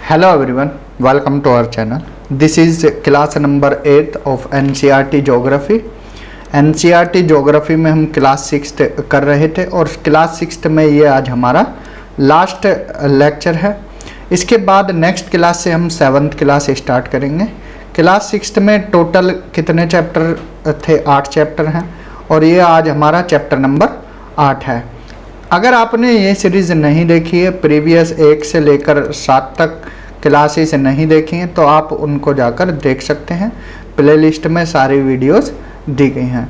Hello everyone, welcome to our channel. This is class number 8 of NCERT Geography. NCERT Geography में हम class 6 कर रहे थे और क्लास 6 में ये आज हमारा लास्ट लेक्चर है। इसके बाद नेक्स्ट क्लास से हम 7th क्लास स्टार्ट करेंगे। क्लास 6 में टोटल कितने चैप्टर थे? 8 चैप्टर हैं और ये आज हमारा चैप्टर नंबर 8 है। अगर आपने ये सीरीज़ नहीं देखी है, प्रीवियस 1 से लेकर 7 तक क्लासेस नहीं देखी हैं, तो आप उनको जाकर देख सकते हैं। प्लेलिस्ट में सारी वीडियोस दी गई हैं।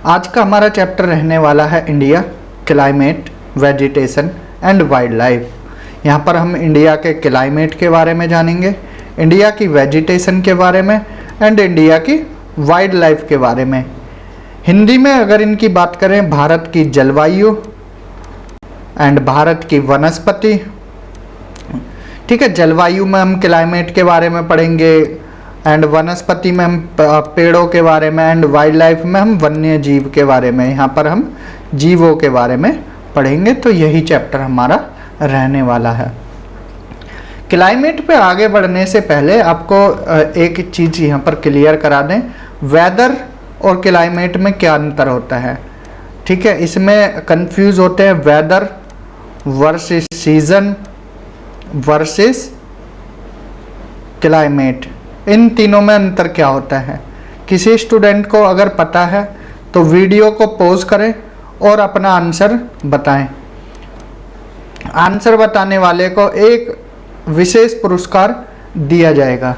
आज का हमारा चैप्टर रहने वाला है India, climate, vegetation and wild life. यहाँ पर हम इंडिया के क्लाइमेट के बारे में जानेंगे, इंडिया की वेजिटेशन के बारे में एंड इंडिया की वाइल्ड लाइफ के बारे में। हिंदी में अगर इनकी बात करें, भारत की जलवायु एंड भारत की वनस्पति। ठीक है, जलवायु में हम क्लाइमेट के बारे में पढ़ेंगे एंड वनस्पति में हम पेड़ों के बारे में एंड वाइल्ड लाइफ में हम वन्य जीव के बारे में, यहाँ पर हम जीवों के बारे में पढ़ेंगे। तो यही चैप्टर हमारा रहने वाला है। क्लाइमेट पे आगे बढ़ने से पहले आपको एक चीज़ यहाँ पर क्लियर करा दें, वेदर और क्लाइमेट में क्या अंतर होता है। ठीक है, इसमें कंफ्यूज होते हैं weather versus season versus climate. इन तीनों में अंतर क्या होता है? किसी स्टूडेंट को अगर पता है तो वीडियो को पॉज करें और अपना आंसर बताएं। आंसर बताने वाले को एक विशेष पुरस्कार दिया जाएगा।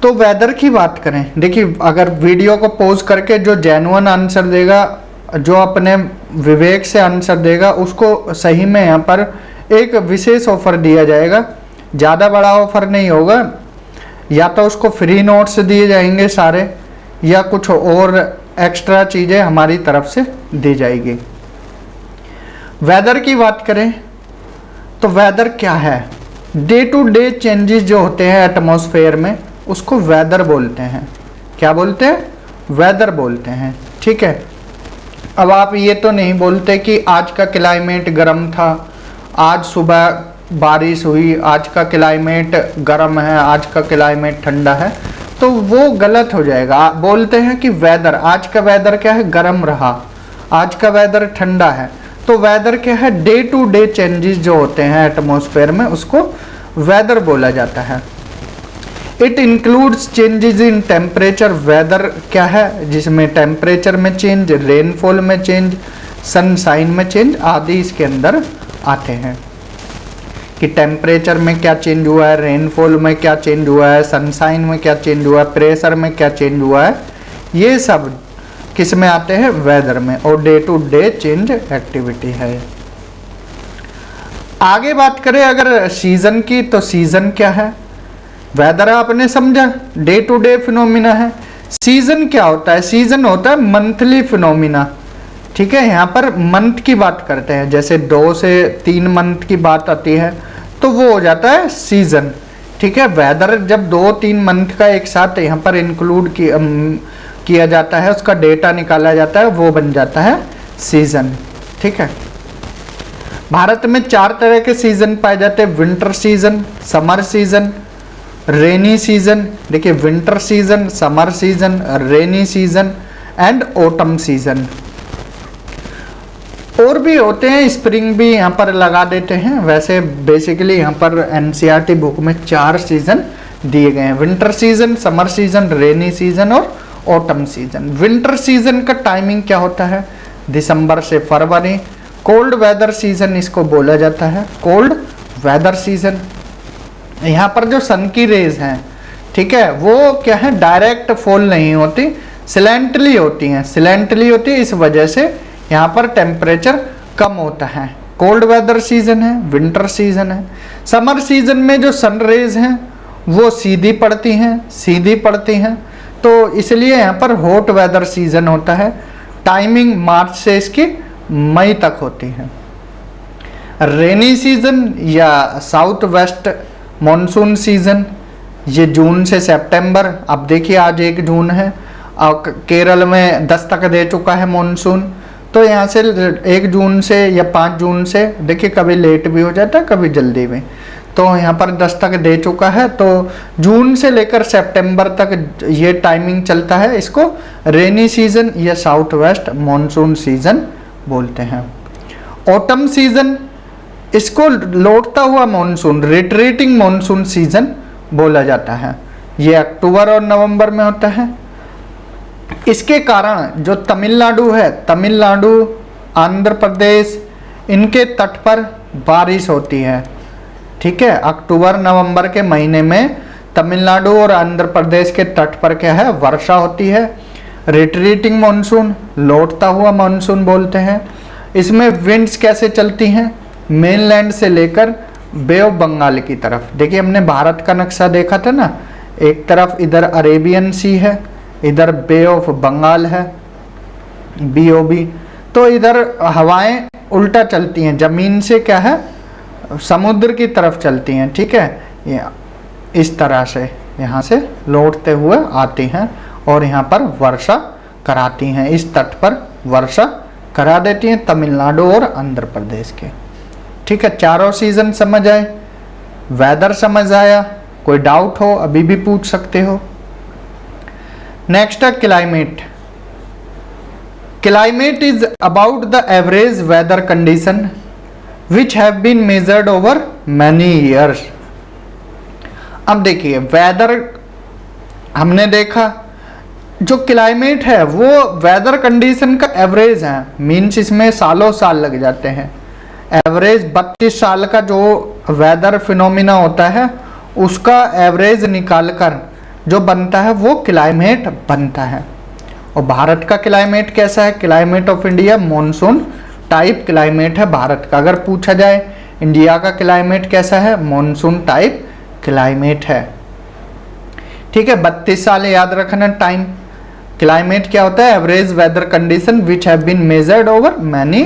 तो वेदर की बात करें, देखिए अगर वीडियो को पॉज करके जो जेन्युइन आंसर देगा, जो अपने विवेक से आंसर देगा, उसको सही में यहाँ पर एक विशेष ऑफर दिया जाएगा। ज़्यादा बड़ा ऑफर नहीं होगा, या तो उसको फ्री नोट्स दिए जाएंगे सारे, या कुछ और एक्स्ट्रा चीज़ें हमारी तरफ से दी जाएगी। वेदर की बात करें तो वेदर क्या है? डे टू डे चेंजेस जो होते हैं एटमॉस्फेयर में, उसको वेदर बोलते हैं। क्या बोलते हैं? वेदर बोलते हैं। ठीक है, अब आप ये तो नहीं बोलते कि आज का क्लाइमेट गर्म था, आज सुबह बारिश हुई, आज का क्लाइमेट गर्म है, आज का क्लाइमेट ठंडा है, तो वो गलत हो जाएगा। आप बोलते हैं कि वेदर, आज का वेदर क्या है? गर्म रहा, आज का वेदर ठंडा है। तो वेदर क्या है? डे टू डे चेंजेस जो होते हैं एटमॉस्फेयर में, उसको वेदर बोला जाता है। It includes changes in temperature. Weather क्या है? जिसमें टेम्परेचर में चेंज, रेनफॉल में चेंज, सनशाइन में चेंज आदि इसके अंदर आते हैं। कि टेम्परेचर में क्या चेंज हुआ है, रेनफॉल में क्या चेंज हुआ है, सनशाइन में क्या चेंज हुआ है, प्रेशर में क्या चेंज हुआ है, ये सब किस में आते हैं? वेदर में। और day to day change activity है। आगे बात करें अगर सीजन की, तो सीजन क्या है? वेदर आपने समझा, डे टू डे फिनोमिना है। सीजन क्या होता है? सीजन होता है मंथली फिनोमिना। ठीक है, यहाँ पर मंथ की बात करते हैं, जैसे 2 से 3 मंथ की बात आती है तो वो हो जाता है सीजन। ठीक है, वेदर जब 2-3 मंथ का एक साथ यहाँ पर इंक्लूड किया जाता है, उसका डेटा निकाला जाता है, वो बन जाता है सीजन। ठीक है, भारत में 4 तरह के सीजन पाए जाते हैं, winter season, summer season, rainy season. देखिए, winter season, summer season, rainy season and autumn season. और भी होते हैं, स्प्रिंग भी यहाँ पर लगा देते हैं। वैसे बेसिकली यहाँ पर एनसीईआरटी बुक में 4 सीजन दिए गए हैं, winter season, summer season, rainy season और ऑटम सीजन। विंटर सीजन का टाइमिंग क्या होता है? दिसंबर से फरवरी। कोल्ड वेदर सीजन इसको बोला जाता है, कोल्ड वेदर सीजन। यहाँ पर जो सन की रेज हैं, ठीक है, वो क्या है? डायरेक्ट फॉल नहीं होती, सिलेंटली होती हैं। सिलेंटली होती है, इस वजह से यहाँ पर टेम्परेचर कम होता है। कोल्ड वेदर सीजन है, विंटर सीजन है। समर सीजन में जो सन रेज हैं वो सीधी पड़ती हैं, तो इसलिए यहाँ पर हॉट वेदर सीजन होता है। टाइमिंग मार्च से इसकी मई तक होती है। रेनी सीजन या साउथ वेस्ट मॉनसून सीजन, ये जून से सितंबर। अब देखिए आज 1 जून है और केरल में दस्तक दे चुका है मॉनसून, तो यहाँ से 1 जून से या 5 जून से, देखिए कभी लेट भी हो जाता है कभी जल्दी भी, तो यहाँ पर दस्तक दे चुका है। तो जून से लेकर सितंबर तक ये टाइमिंग चलता है। इसको रेनी सीजन या साउथ वेस्ट मॉनसून सीजन बोलते हैं। ऑटम सीजन, इसको लौटता हुआ मॉनसून, रिट्रीटिंग मॉनसून सीजन बोला जाता है। ये अक्टूबर और नवंबर में होता है। इसके कारण जो तमिलनाडु है, तमिलनाडु, आंध्र प्रदेश, इनके तट पर बारिश होती है। ठीक है, अक्टूबर नवंबर के महीने में तमिलनाडु और आंध्र प्रदेश के तट पर क्या है, वर्षा होती है। रिट्रीटिंग मॉनसून, लौटता हुआ मॉनसून बोलते हैं। इसमें विंड्स कैसे चलती हैं, मेनलैंड से लेकर बे ऑफ बंगाल की तरफ। देखिए हमने भारत का नक्शा देखा था ना, एक तरफ इधर अरेबियन सी है, इधर बे ऑफ बंगाल है, BOB। तो इधर हवाएं उल्टा चलती हैं, जमीन से क्या है, समुद्र की तरफ चलती हैं। ठीक है, ये इस तरह से यहाँ से लौटते हुए आती हैं और यहाँ पर वर्षा कराती हैं। इस तट पर वर्षा करा देती हैं तमिलनाडु और आंध्र प्रदेश के। ठीक है, चारों सीजन समझ आए, वेदर समझ आया, कोई डाउट हो अभी भी पूछ सकते हो। नेक्स्ट है climate. Climate is about the average weather condition which have been measured over many years. अब देखिए वेदर हमने देखा, जो क्लाइमेट है वो वेदर कंडीशन का एवरेज है, मीन्स इसमें सालों साल लग जाते हैं। एवरेज 32 साल का जो वेदर फिनोमिना होता है उसका एवरेज निकालकर जो बनता है वो क्लाइमेट बनता है। और भारत का क्लाइमेट कैसा है, climate of India monsoon type climate है भारत का। अगर पूछा जाए इंडिया का क्लाइमेट कैसा है, मॉनसून टाइप क्लाइमेट है। ठीक है, 32 साल याद रखना टाइम। क्लाइमेट क्या होता है, average weather condition which have been measured over many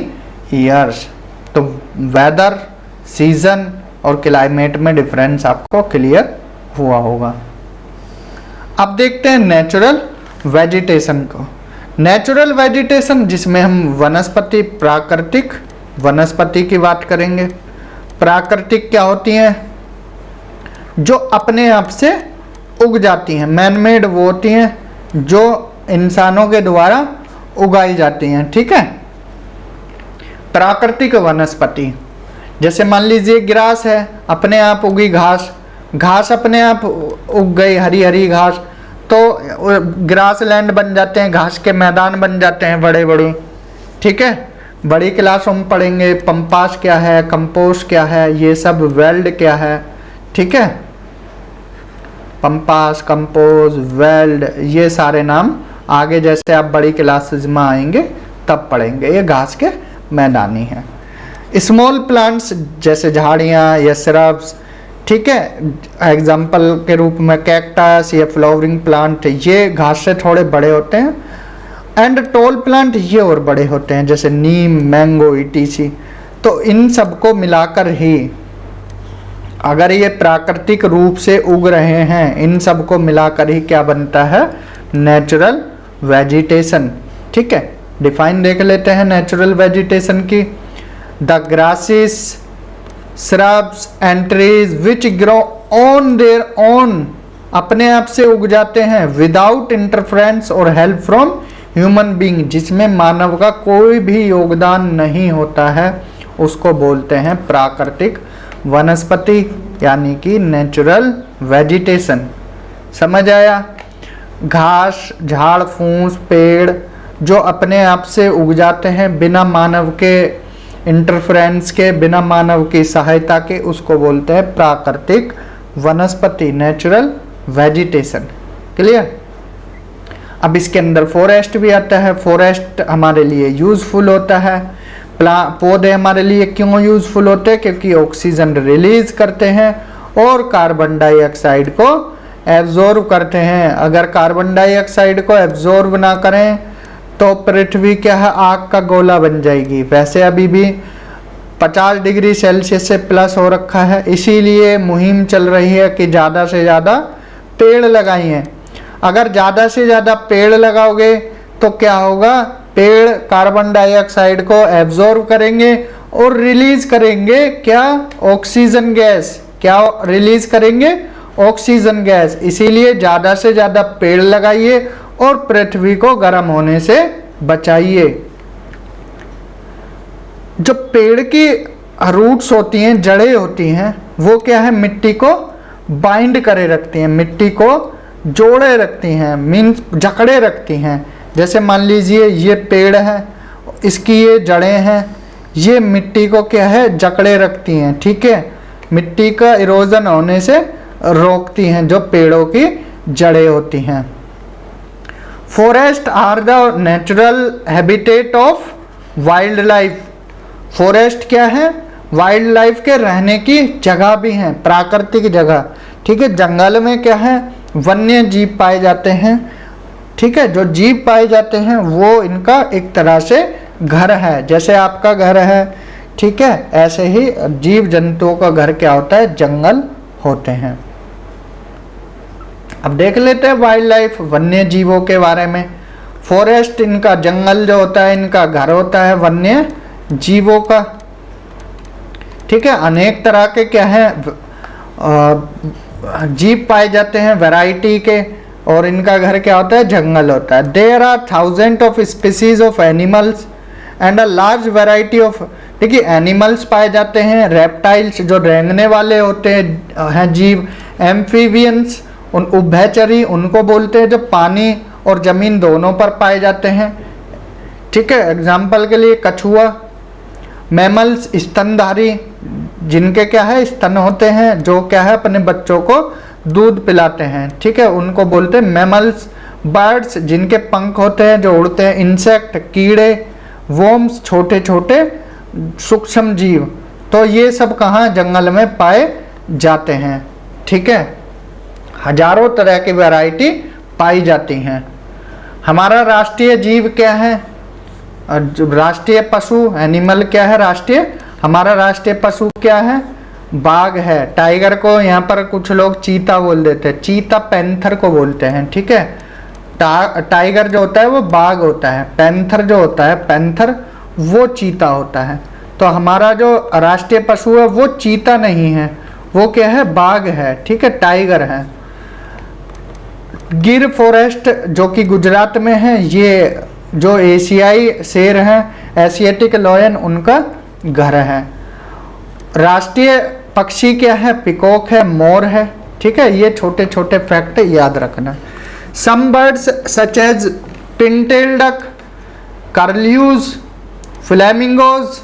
years. तो वेदर, सीजन और क्लाइमेट में डिफरेंस आपको क्लियर हुआ होगा। अब देखते हैं नेचुरल वेजिटेशन को। नेचुरल वेजिटेशन जिसमें हम वनस्पति, प्राकृतिक वनस्पति की बात करेंगे। प्राकृतिक क्या होती हैं, जो अपने आप से उग जाती हैं, मैन मेड वो होती हैं जो इंसानों के द्वारा उगाई जाती हैं। ठीक है, प्राकृतिक वनस्पति जैसे मान लीजिए ग्रास है, अपने आप उगी घास, घास अपने आप उग गई, हरी हरी घास, तो ग्रास लैंड बन जाते हैं, घास के मैदान बन जाते हैं बड़े बड़े। ठीक है, बड़ी क्लासों में पढ़ेंगे पंपास क्या है, कंपोस्ट क्या है, ये सब वेल्ड क्या है। ठीक है, पंपास, कंपोज, वेल्ड, ये सारे नाम आगे जैसे आप बड़ी क्लासेस में आएंगे तब पढ़ेंगे। ये घास के मैदानी हैं। स्मॉल प्लांट्स जैसे झाड़ियाँ या श्रब्स, ठीक है, एग्जाम्पल के रूप में कैक्टस या फ्लावरिंग प्लांट, ये घास से थोड़े बड़े होते हैं। एंड टॉल प्लांट ये और बड़े होते हैं जैसे नीम, मैंगो, ETC। तो इन सबको मिलाकर ही अगर ये प्राकृतिक रूप से उग रहे हैं, इन सबको मिलाकर ही क्या बनता है, नेचुरल वेजिटेशन। ठीक है, डिफाइन देख लेते हैं नेचुरल वेजिटेशन की। The grasses, shrubs and trees which grow on their own, अपने आप से उग जाते हैं, विदाउट इंटरफेरेंस और हेल्प फ्रॉम ह्यूमन बीइंग, जिसमें मानव का कोई भी योगदान नहीं होता है, उसको बोलते हैं प्राकृतिक वनस्पति यानी कि नेचुरल वेजिटेशन। समझ आया? घास, झाड़ फूस, पेड़ जो अपने आप से उग जाते हैं बिना मानव के इंटरफेरेंस के, बिना मानव की सहायता के, उसको बोलते हैं प्राकृतिक वनस्पति, नेचुरल वेजिटेशन। क्लियर? अब इसके अंदर फॉरेस्ट भी आता है। फॉरेस्ट हमारे लिए यूजफुल होता है। पौधे हमारे लिए क्यों यूजफुल होते हैं? क्योंकि ऑक्सीजन रिलीज करते हैं और कार्बन डाइऑक्साइड को एब्जॉर्ब करते हैं। अगर कार्बन डाइऑक्साइड को एब्जॉर्ब ना करें तो पृथ्वी क्या है, आग का गोला बन जाएगी। वैसे अभी भी 50 डिग्री सेल्सियस से प्लस हो रखा है, इसीलिए मुहिम चल रही है कि ज़्यादा से ज़्यादा पेड़ लगाइए। अगर ज़्यादा से ज़्यादा पेड़ लगाओगे तो क्या होगा, पेड़ कार्बन डाइऑक्साइड को एब्जॉर्ब करेंगे और रिलीज करेंगे क्या, ऑक्सीजन गैस। क्या रिलीज करेंगे, ऑक्सीजन गैस। इसीलिए ज़्यादा से ज़्यादा पेड़ लगाइए और पृथ्वी को गर्म होने से बचाइए। जो पेड़ की रूट्स होती हैं, जड़ें होती हैं, वो क्या है, मिट्टी को बाइंड करे रखती हैं, मिट्टी को जोड़े रखती हैं, मीन्स जकड़े रखती हैं। जैसे मान लीजिए ये पेड़ है, इसकी ये जड़ें हैं, ये मिट्टी को क्या है, जकड़े रखती हैं, ठीक है। मिट्टी का इरोजन होने से रोकती हैं, जो पेड़ों की जड़ें होती हैं। Forest are the natural habitat of wild life. Forest क्या है, वाइल्ड लाइफ के रहने की जगह भी हैं, प्राकृतिक जगह, ठीक है। जंगल में क्या है, वन्य जीव पाए जाते हैं, ठीक है। जो जीव पाए जाते हैं वो इनका एक तरह से घर है, जैसे आपका घर है, ठीक है। ऐसे ही जीव जंतुओं का घर क्या होता है, जंगल होते हैं। अब देख लेते हैं वाइल्ड लाइफ, वन्य जीवों के बारे में। फॉरेस्ट इनका, जंगल जो होता है इनका घर होता है वन्य जीवों का, ठीक है। अनेक तरह के क्या है जीव पाए जाते हैं, वैरायटी के, और इनका घर क्या होता है, जंगल होता है। There are thousand of species of animals and a large variety of, देखिए एनिमल्स पाए जाते हैं, रेप्टाइल्स जो रेंगने वाले होते हैं जीव, एम्फीबियंस उन उभयचरी उनको बोलते हैं जो पानी और जमीन दोनों पर पाए जाते हैं, ठीक है। एग्जाम्पल के लिए कछुआ। मैमल्स स्तनधारी, जिनके क्या है, स्तन होते हैं, जो क्या है अपने बच्चों को दूध पिलाते हैं, ठीक है, उनको बोलते हैं मैमल्स। बर्ड्स, जिनके पंख होते हैं, जो उड़ते हैं। इंसेक्ट, कीड़े। वॉर्म्स, छोटे छोटे सूक्ष्म जीव। तो ये सब कहाँ, जंगल में पाए जाते हैं, ठीक है। हजारों तरह की वैरायटी पाई जाती हैं। हमारा राष्ट्रीय जीव क्या है, राष्ट्रीय पशु, एनिमल क्या है राष्ट्रीय, हमारा राष्ट्रीय पशु क्या है, बाघ है। टाइगर को यहाँ पर कुछ लोग चीता बोल देते हैं, चीता पैंथर को बोलते हैं, ठीक है। टाइगर जो होता है वो बाघ होता है, पैंथर जो होता है, पैंथर वो चीता होता है। तो हमारा जो राष्ट्रीय पशु है वो चीता नहीं है, वो क्या है, बाघ है, ठीक है, टाइगर है। गिर फॉरेस्ट जो कि गुजरात में है, ये जो एशियाई शेर हैं, एशियाटिक लॉयन, उनका घर है। राष्ट्रीय पक्षी क्या है, पिकॉक है, मोर है, ठीक है। ये छोटे छोटे फैक्ट याद रखना। Some birds such as pintail duck, curlews, flamingos,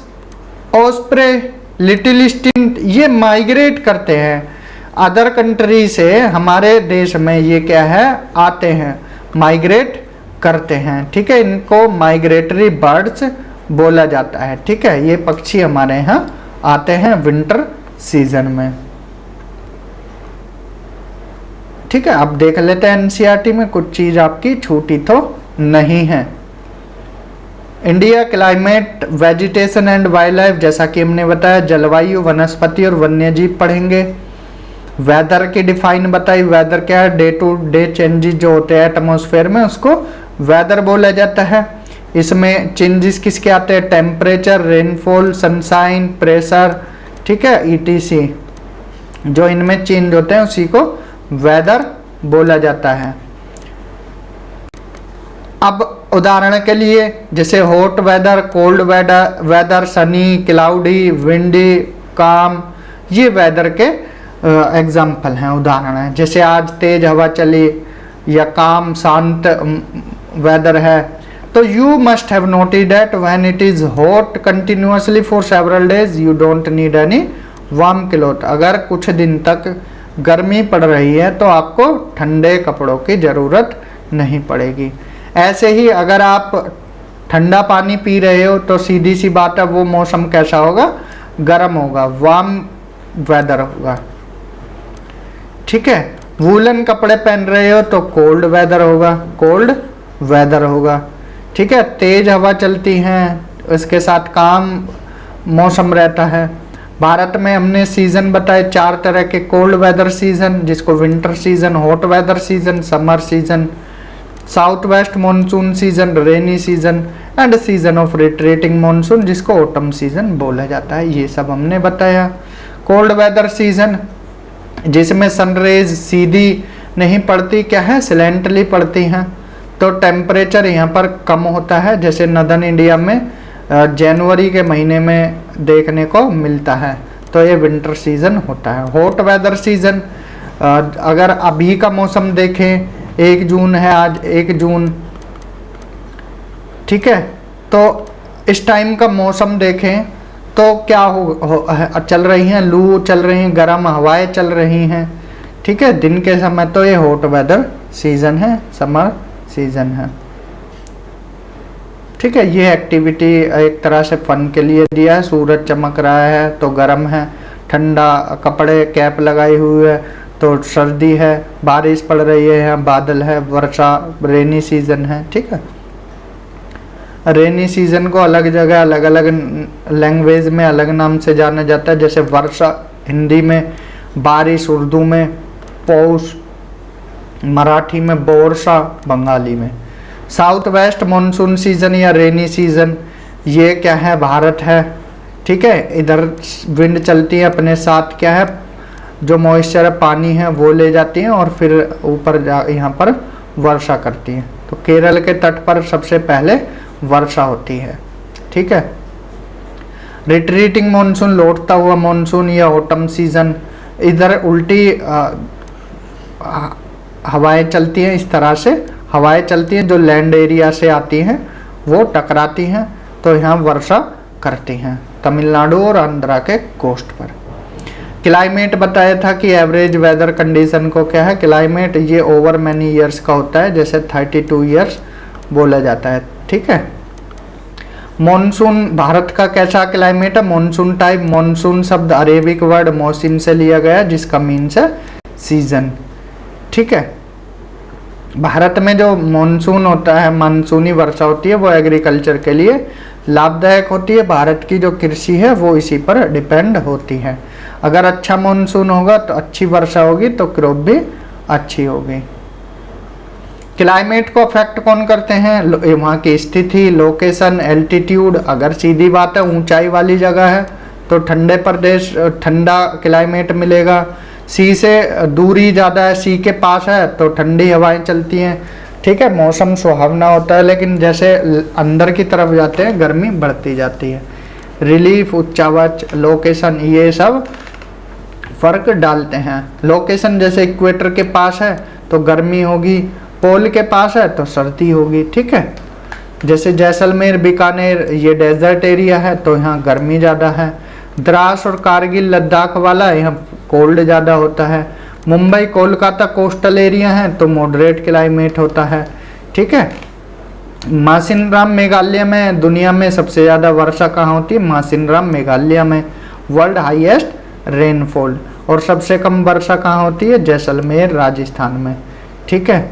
osprey, little stint, ये माइग्रेट करते हैं अदर कंट्री से, हमारे देश में ये क्या है, आते हैं, माइग्रेट करते हैं, ठीक है। इनको माइग्रेटरी बर्ड्स बोला जाता है, ठीक है। ये पक्षी हमारे यहाँ आते हैं विंटर सीजन में, ठीक है। अब देख लेते हैं एनसीईआरटी में कुछ चीज आपकी छूटी तो नहीं है। India climate, vegetation and wild life, जैसा कि हमने बताया, जलवायु, वनस्पति और वन्यजीव पढ़ेंगे। वेदर की डिफाइन बताई, वेदर क्या है, डे टू डे चेंजेस जो होते हैं एटमॉस्फेयर में, उसको वेदर बोला जाता है। इसमें चेंजेस किसके आते हैं, टेम्परेचर, रेनफॉल, सनशाइन, प्रेशर, ठीक है, ईटीसी, जो इनमें चेंज होते हैं उसी को वेदर बोला जाता है। अब उदाहरण के लिए जैसे hot weather, cold weather, sunny, cloudy, windy, calm, ये वेदर के एग्जाम्पल हैं, उदाहरण हैं। जैसे आज तेज हवा चली या काम शांत वेदर है। तो you must have noted that when it is hot continuously for several days you don't need any warm cloth. अगर कुछ दिन तक गर्मी पड़ रही है तो आपको ठंडे कपड़ों की ज़रूरत नहीं पड़ेगी। ऐसे ही अगर आप ठंडा पानी पी रहे हो तो सीधी सी बात है वो मौसम कैसा होगा, गर्म होगा, वार्म वेदर होगा, ठीक है। वूलन कपड़े पहन रहे हो तो कोल्ड वेदर होगा, कोल्ड वेदर होगा, ठीक है। तेज हवा चलती हैं, इसके साथ काम मौसम रहता है। भारत में हमने सीजन बताए 4 तरह के, कोल्ड वेदर सीजन जिसको winter season, hot weather season, summer season, south west monsoon season, rainy season, and season of retreating monsoon जिसको ऑटम सीजन बोला जाता है। ये सब हमने बताया। कोल्ड वेदर सीजन जिसमें सनरेज सीधी नहीं पड़ती, क्या है, सिलेंटली पड़ती हैं, तो टेम्परेचर यहाँ पर कम होता है, जैसे नदर्न इंडिया में जनवरी के महीने में देखने को मिलता है, तो ये विंटर सीजन होता है। हॉट वेदर सीजन अगर अभी का मौसम देखें, 1 जून है आज, 1 जून, ठीक है, तो इस टाइम का मौसम देखें तो क्या चल रही हैं, लू चल रही हैं, गर्म हवाएं चल रही हैं, ठीक है, दिन के समय, तो ये हॉट वेदर सीजन है, समर सीजन है, ठीक है। ये एक्टिविटी एक तरह से फन के लिए दिया है। सूरज चमक रहा है तो गर्म है, ठंडा कपड़े कैप लगाई हुई है तो सर्दी है, बारिश पड़ रही है, बादल है, वर्षा, रेनी सीजन है, ठीक है। रेनी सीजन को अलग जगह अलग अलग लैंग्वेज में अलग नाम से जाना जाता है, जैसे वर्षा हिंदी में, बारिश उर्दू में, पौष मराठी में, बोरसा बंगाली में। साउथ वेस्ट मॉनसून सीजन या रेनी सीजन, ये क्या है, भारत है, ठीक है। इधर विंड चलती है, अपने साथ क्या है, जो मॉइस्चर है, पानी है, वो ले जाती है और फिर ऊपर यहाँ पर वर्षा करती है। तो केरल के तट पर सबसे पहले वर्षा होती है, ठीक है। रिट्रीटिंग मॉनसून, लौटता हुआ मॉनसून या ऑटम सीजन, इधर उल्टी हवाएं चलती हैं, इस तरह से हवाएं चलती हैं जो लैंड एरिया से आती हैं, वो टकराती हैं तो यहाँ वर्षा करती हैं, तमिलनाडु और आंध्रा के कोस्ट पर। क्लाइमेट बताया था कि एवरेज वेदर कंडीशन को क्या है, क्लाइमेट ये ओवर मैनी ईयर्स का होता है, जैसे 32 ईयर्स बोला जाता है, ठीक है। मॉनसून, भारत का कैसा क्लाइमेट है, मॉनसून टाइप। मॉनसून शब्द अरेबिक वर्ड मौसिम से लिया गया, जिसका मीन्स है सीजन, ठीक है। भारत में जो मॉनसून होता है, मानसूनी वर्षा होती है, वो एग्रीकल्चर के लिए लाभदायक होती है। भारत की जो कृषि है वो इसी पर डिपेंड होती है। अगर अच्छा मॉनसून होगा तो अच्छी वर्षा होगी, तो क्रॉप भी अच्छी होगी। क्लाइमेट को अफेक्ट कौन करते हैं, वहाँ की स्थिति, लोकेशन, एल्टीट्यूड। अगर सीधी बात है, ऊंचाई वाली जगह है तो ठंडे प्रदेश, ठंडा क्लाइमेट मिलेगा। सी से दूरी ज़्यादा है, सी के पास है तो ठंडी हवाएं चलती हैं, ठीक है, मौसम सुहावना होता है। लेकिन जैसे अंदर की तरफ जाते हैं गर्मी बढ़ती जाती है। रिलीफ, उच्चावच, लोकेशन, ये सब फर्क डालते हैं। लोकेशन जैसे इक्वेटर के पास है तो गर्मी होगी, पोल के पास है तो सर्दी होगी, ठीक है। जैसे जैसलमेर, बीकानेर, ये डेजर्ट एरिया है तो यहाँ गर्मी ज़्यादा है। द्रास और कारगिल, लद्दाख वाला, यहाँ कोल्ड ज़्यादा होता है। मुंबई, कोलकाता कोस्टल एरिया है तो मॉडरेट क्लाइमेट होता है, ठीक है। मासिनराम मेघालय में, दुनिया में सबसे ज़्यादा वर्षा कहाँ होती है, मासिनराम मेघालय में, वर्ल्ड हाईएस्ट रेनफॉल। और सबसे कम वर्षा कहाँ होती है, जैसलमेर राजस्थान में, ठीक है।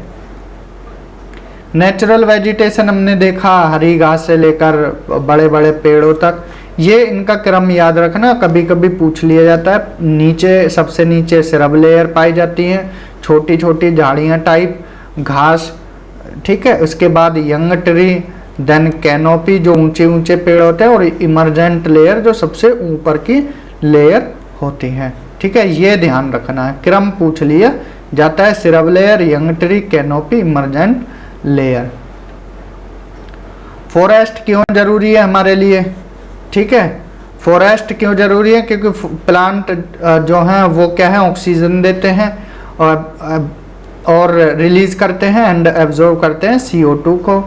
नेचुरल वेजिटेशन हमने देखा, हरी घास से लेकर बड़े बड़े पेड़ों तक। ये इनका क्रम याद रखना, कभी कभी पूछ लिया जाता है। नीचे, सबसे नीचे श्रब लेयर पाई जाती हैं, छोटी छोटी झाड़ियाँ टाइप घास, ठीक है। उसके बाद यंग ट्री, देन कैनोपी जो ऊंचे ऊंचे पेड़ होते हैं, और इमरजेंट लेयर जो सबसे ऊपर की लेयर होती है, ठीक है। ये ध्यान रखना है, क्रम पूछ लिया जाता है, shrub layer, young tree, canopy, emergent layer. Forest क्यों जरूरी है हमारे लिए, ठीक है। फॉरेस्ट क्यों जरूरी है, क्योंकि प्लांट जो हैं वो क्या है, ऑक्सीजन देते हैं और रिलीज करते हैं एंड एब्जॉर्ब करते हैं CO2 को,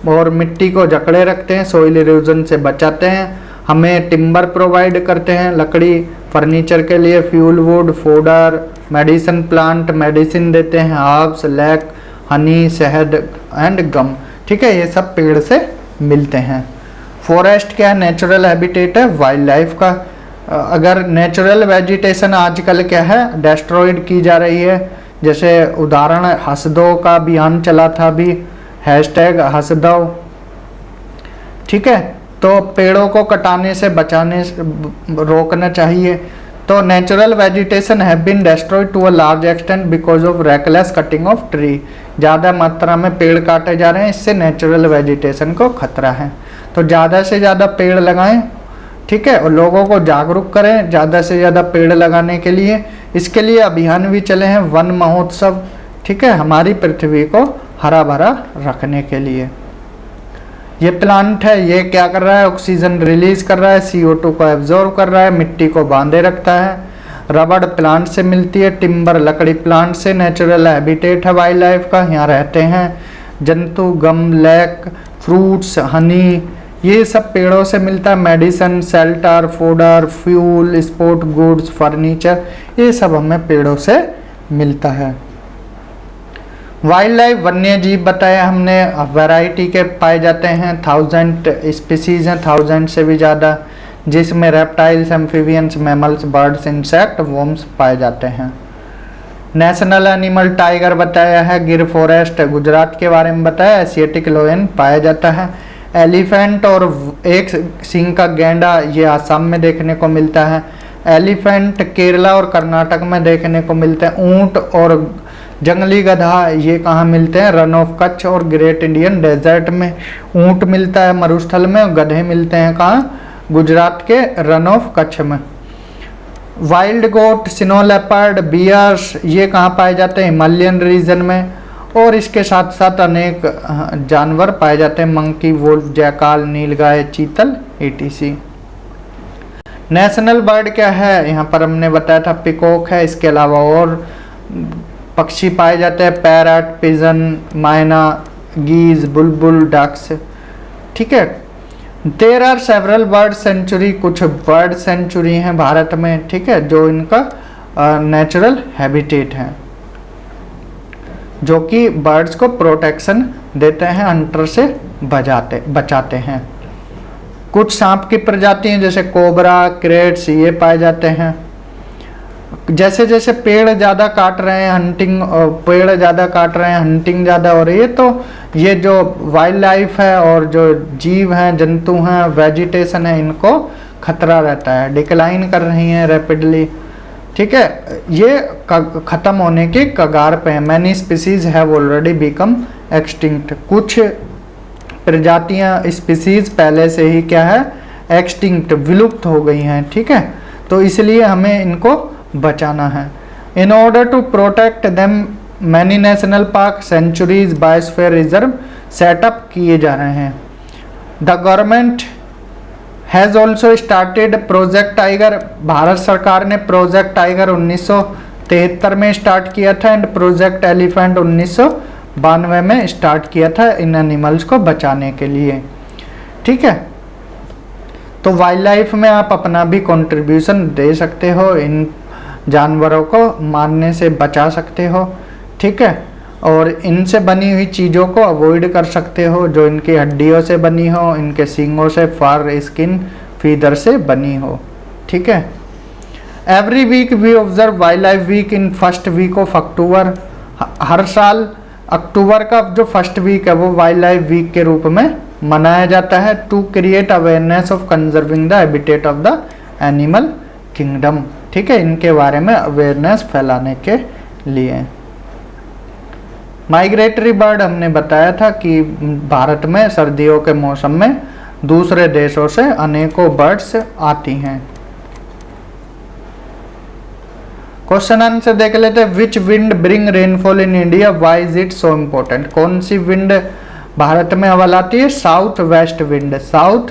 और मिट्टी को जकड़े रखते हैं, सॉइल इरोजन से बचाते हैं। हमें टिम्बर प्रोवाइड करते हैं, लकड़ी, फर्नीचर के लिए fuel wood, fodder, medicine plant medicine देते हैं, हर्ब्स, लैक, हनी, शहद एंड गम, ठीक है। ये सब पेड़ से मिलते हैं। फॉरेस्ट क्या है, नेचुरल हैबिटेट है वाइल्ड लाइफ का। अगर नेचुरल वेजिटेशन आजकल क्या है, डेस्ट्रॉयड की जा रही है। जैसे उदाहरण, हंस-दो का अभियान चला था अभी, हैशटैग हंस-दो, ठीक है। तो पेड़ों को कटाने से बचाने, रोकना चाहिए। तो natural vegetation have been destroyed to a large extent because of reckless cutting of tree. ज़्यादा मात्रा में पेड़ काटे जा रहे हैं, इससे नेचुरल वेजिटेशन को खतरा है। तो ज़्यादा से ज़्यादा पेड़ लगाएं, ठीक है, और लोगों को जागरूक करें ज़्यादा से ज़्यादा पेड़ लगाने के लिए। इसके लिए अभियान भी चले हैं, वन महोत्सव, ठीक है, हमारी पृथ्वी को हरा भरा रखने के लिए। ये प्लांट है, ये क्या कर रहा है, ऑक्सीजन रिलीज कर रहा है, CO2 को एब्जॉर्व कर रहा है, मिट्टी को बांधे रखता है। रबड़ प्लांट से मिलती है, टिम्बर लकड़ी प्लांट से नेचुरल हैबिटेट है वाइल्ड लाइफ का, यहाँ रहते हैं जंतु, गम, लैक, फ्रूट्स, हनी, ये सब पेड़ों से मिलता है। Medicine, shelter, fodder, fuel, sport goods, furniture, ये सब हमें पेड़ों से मिलता है। वाइल्ड लाइफ वन्य जीव बताया हमने, वैरायटी के पाए जाते हैं, 1000 स्पीसीज हैं, 1000 से भी ज़्यादा, जिसमें reptiles, amphibians, mammals, birds, insect, worms पाए जाते हैं। नेशनल एनिमल टाइगर बताया है, गिर फॉरेस्ट गुजरात के बारे में बताया, एशियाटिक लायन पाया जाता है। एलिफेंट और एक सींग का गैंडा ये आसाम में देखने को मिलता है। एलिफेंट केरला और कर्नाटक में देखने को मिलते हैं। ऊंट और जंगली गधा ये कहाँ मिलते हैं, रन ऑफ कच्छ और ग्रेट इंडियन डेजर्ट में ऊंट मिलता है मरुस्थल में, और गधे मिलते हैं कहाँ, गुजरात के रन ऑफ कच्छ में। Wild goat, snow leopard, bears ये कहाँ पाए जाते हैं, हिमालयन रीजन में। और इसके साथ साथ अनेक जानवर पाए जाते हैं, मंकी, वुल्फ, जैकाल, नीलगाय, चीतल, etc। नेशनल बर्ड क्या है, यहाँ पर हमने बताया था पिकॉक है। इसके अलावा और पक्षी पाए जाते हैं, पैरट, पिजन, मैना, गीज, बुलबुल, डक्स, ठीक है। There are several bird sanctuary, कुछ बर्ड सेंचुरी हैं भारत में, ठीक है, जो इनका नेचुरल हैबिटेट है, जो कि बर्ड्स को प्रोटेक्शन देते हैं, हंटर से बचाते हैं। कुछ सांप की प्रजातियां जैसे कोबरा, क्रेट्स ये पाए जाते हैं। जैसे जैसे पेड़ ज़्यादा काट रहे हैं, हंटिंग ज़्यादा हो रही है, तो ये जो वाइल्ड लाइफ है और जो जीव हैं, जंतु हैं, वेजिटेशन है, इनको खतरा रहता है, डिक्लाइन कर रही हैं रैपिडली, ठीक है, ये ख़त्म होने के कगार पे हैं। Many species have already become extinct, कुछ प्रजातियां, स्पीसीज पहले से ही क्या है, एक्सटिंक्ट, विलुप्त हो गई हैं, ठीक है। तो इसलिए हमें इनको बचाना है। In order to protect them many national park, sanctuaries, biosphere reserve set up किए जा रहे हैं। The government has also started project tiger, Bharat सरकार ने प्रोजेक्ट टाइगर 1973 में स्टार्ट किया था, एंड प्रोजेक्ट एलिफेंट 1992 में स्टार्ट किया था इन एनिमल्स को बचाने के लिए, ठीक है। तो वाइल्ड लाइफ में आप अपना भी कंट्रीब्यूशन दे सकते हो, इन जानवरों को मारने से बचा सकते हो, ठीक है, और इनसे बनी हुई चीज़ों को अवॉइड कर सकते हो, जो इनकी हड्डियों से बनी हो, इनके सींगों से, फर, स्किन, फीदर से बनी हो, ठीक है। Every week we observe wild life week in first week of October, हर साल अक्टूबर का जो फर्स्ट वीक है वो वाइल्ड लाइफ वीक के रूप में मनाया जाता है, to create awareness of conserving the habitat of the animal kingdom, ठीक है, इनके बारे में अवेयरनेस फैलाने के लिए। माइग्रेटरी बर्ड हमने बताया था कि भारत में सर्दियों के मौसम में दूसरे देशों से अनेकों बर्ड्स आती हैं। क्वेश्चन आंसर देख लेते हैं। Which wind bring rainfall in India, why is it so important. कौन सी विंड भारत में हवा लाती है, south west wind, south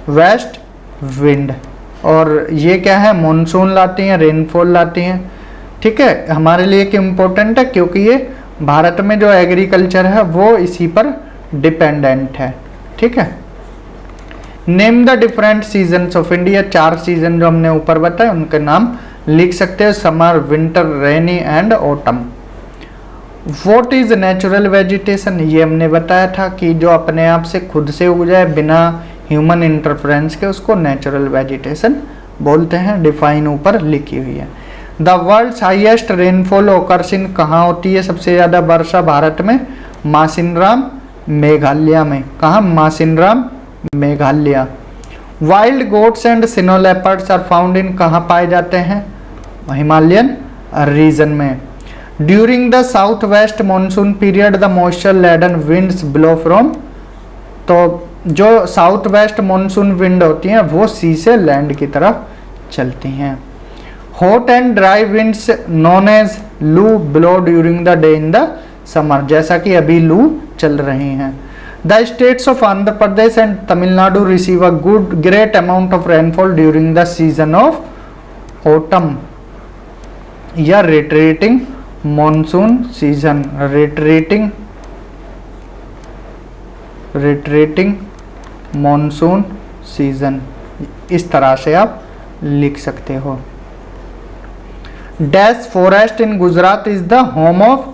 west wind, और ये क्या है, मॉनसून लाती हैं, रेनफॉल लाती हैं, ठीक है। हमारे लिए क्यों इम्पोर्टेंट है, क्योंकि ये भारत में जो एग्रीकल्चर है वो इसी पर डिपेंडेंट है, ठीक है। Name the different seasons of India, 4 season जो हमने ऊपर बताए उनके नाम लिख सकते हैं, summer, winter, rainy and autumn. What is natural vegetation, ये हमने बताया था कि जो अपने आप से खुद से उग जाए बिना ह्यूमन इंटरफेरेंस के, उसको नेचुरल वेजिटेशन बोलते हैं, डिफाइन ऊपर लिखी हुई है। The world's highest rainfall occurs in, कहाँ होती है सबसे ज़्यादा वर्षा भारत में, मासिनराम मेघालय में, कहाँ, Mawsynram Meghalaya. Wild goats and snow leopards are found in, कहाँ पाए जाते हैं, हिमालयन रीजन में। During the south west monsoon period the moisture laden winds blow from, तो जो साउथ वेस्ट मानसून विंड होती हैं वो सी से लैंड की तरफ चलती हैं। Hot and dry winds known as loo blow during the day in the summer, जैसा कि अभी लू चल रही हैं। The states of Andhra Pradesh and Tamil Nadu receive a good great amount of rainfall during the season of autumn या retreating monsoon season, retreating monsoon season, इस तरह से आप लिख सकते हो। Dash forest in Gujarat is the home of,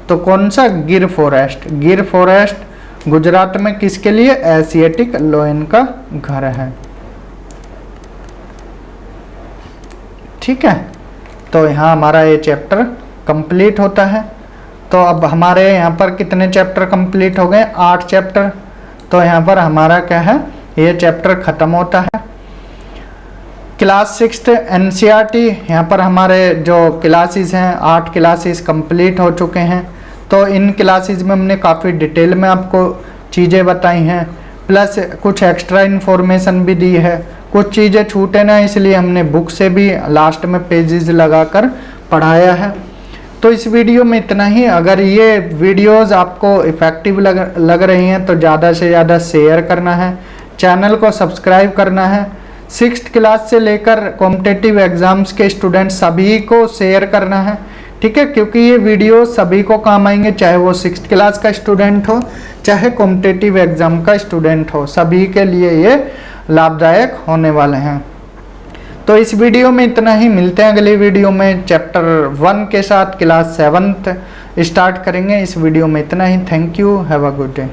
तो कौन सा, गिर फॉरेस्ट। गिर फॉरेस्ट गुजरात में किसके लिए, एशियाटिक लायन का घर है। ठीक है, तो यहाँ हमारा ये चैप्टर कंप्लीट होता है। तो अब हमारे यहाँ पर कितने चैप्टर कंप्लीट हो गए, 8 चैप्टर। तो यहाँ पर हमारा क्या है, ये चैप्टर खत्म होता है। क्लास 6 एनसीईआरटी, यहाँ पर हमारे जो क्लासेस हैं 8 क्लासेस कंप्लीट हो चुके हैं। तो इन क्लासेस में हमने काफ़ी डिटेल में आपको चीज़ें बताई हैं, प्लस कुछ एक्स्ट्रा इन्फॉर्मेशन भी दी है। कुछ चीज़ें छूटे ना, इसलिए हमने बुक से भी लास्ट में पेजेस लगाकर पढ़ाया है। तो इस वीडियो में इतना ही। अगर ये वीडियोस आपको इफ़ेक्टिव लग रही हैं तो ज़्यादा से ज़्यादा शेयर करना है, चैनल को सब्सक्राइब करना है। 6th क्लास से लेकर कॉम्पिटिटिव एग्ज़ाम्स के स्टूडेंट सभी को शेयर करना है, ठीक है, क्योंकि ये वीडियो सभी को काम आएंगे, चाहे वो 6th क्लास का स्टूडेंट हो चाहे कॉम्पिटिटिव एग्ज़ाम का स्टूडेंट हो, सभी के लिए ये लाभदायक होने वाले हैं। तो इस वीडियो में इतना ही, मिलते हैं अगली वीडियो में। चैप्टर 1 के साथ क्लास 7th स्टार्ट करेंगे। इस वीडियो में इतना ही। Thank you, have a good day.